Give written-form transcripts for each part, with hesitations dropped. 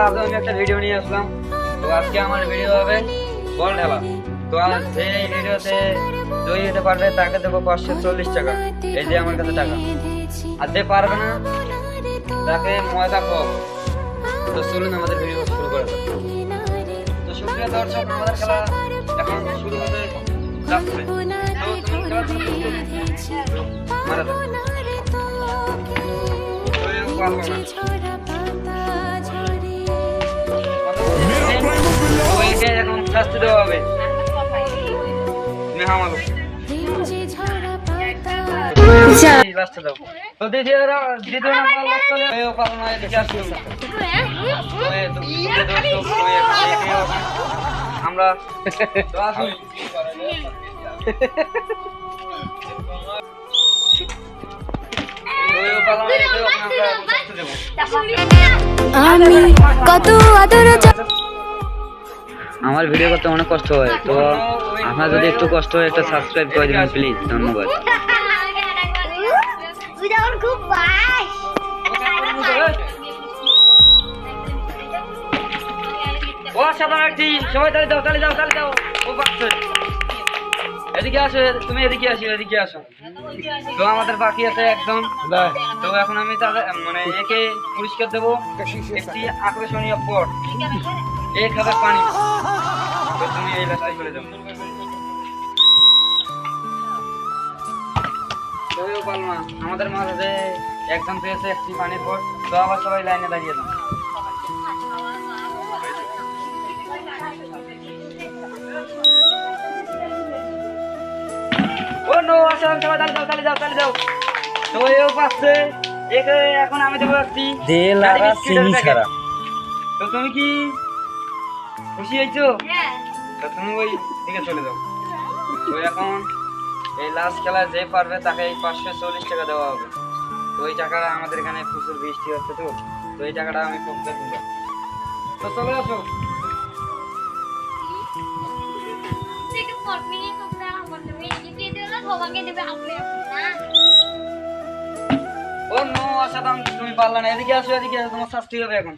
আজ আমি একটা ভিডিও নিয়ে আসলাম। তো আজকে আমার ভিডিও হবে বল ঢালা। তো যে ভিডিওতে জয়ী হতে পারবে তাকে দেবো 540 টাকা। এই যে আমার কাছে টাকা। আর যে পারবে না তাকে ময়দা খাওয়াবো। তো চলুন আমাদের ভিডিও শুরু করা যাক। তো সুপ্রিয় দর্শক, আমাদের খেলা এখন শুরু হতে যাচ্ছে। তো তুমি খেলা শুরু করতে মারা যাক। এখন শাস্তি দেওয়া হবে। আমরা আমার ভিডিও করতে অনেক কষ্ট হয়, তো আপনার যদি একটু কষ্ট হয় একটা সাবস্ক্রাইব করে দিবেন প্লিজ। ধন্যবাদ। সবাই তালে যাও, তালে যাও, তালে যাও। ও বাচ্চা এদিকে আসো, তুমি এদিকে আসো, এদিকে আসো। তো আমাদের বাকি আছে একদম। তো এখন আমি মানে একে পুরস্কার দেবো একটি আকর্ষণীয় পট, 1000 পানি। তো তুমি এই রাস্তায় চলে যাও। আমাদের মাঝে একজন পেয়েছে একটি পানির পট। তো আবার সবাই লাইনে দাঁড়িয়ে যান। ও নো, আসো সবাই তালে যাও, তালে যাও, তালে যাও। তো এও পাচ্ছে। এখন আমি দেবো একটি চিনি ছাড়া। তো তুমি কি খুশি হয়েছো? তো তুমি ওই দিকে চলে যাও। তো এখন এই লাস্ট খেলা যে পারবে তাকে এই 540 টাকা দেওয়া হবে। তো ওই টাকাটা আমাদের এখানে প্রচুর বৃষ্টি হচ্ছে, তো এই টাকাটা আমি করতে দিলাম। তো চলে আসো। ও নো, আশা তুমি পারলা না। এদিকে আসো, এদিকে আসো, তোমার শাস্তি হবে এখন।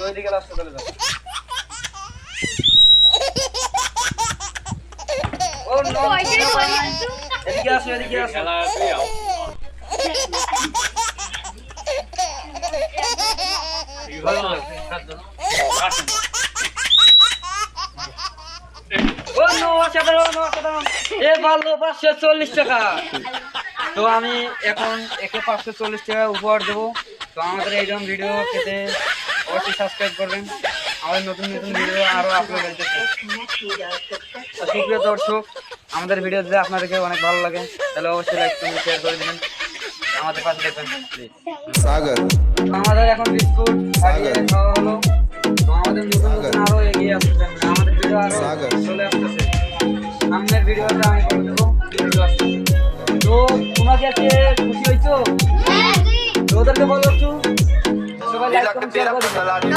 ওইদিকে রাস্তা চলে যাও। ও নো, এদিকে আসো, এদিকে আসো। ও নো, এ ভালো 540 টাকা। তো আমি এখন একে 540 টাকা উপহার দেবো। তো আমাদের এইরকম ভিডিও পেতে অবশ্যই সাবস্ক্রাইব করবেন। আমাদের নতুন নতুন ভিডিও আরও আপলোড হইতেছে। সুপ্রিয় দর্শক, আমাদের ভিডিও যদি আপনাদেরকে অনেক ভালো লাগে তাহলে অবশ্যই লাইক করুন, শেয়ার করে দেবেন, আমাদের পাশে দেখবেন প্লিজ। আমাদের এখন বিস্কুট খাওয়া হলো। তো আমাদের নতুন নতুন আরও এগিয়ে আসতেছে, আমাদের ভিডিও আরও চলে আসতেছে। সামনের ভিডিওটা আমি করে দেবো। তো তোমাকে আজকে খুশি হয়েছো? তো ওদেরকে বলো একটু সবাই লাইক করুন, শেয়ার করে দিবেন।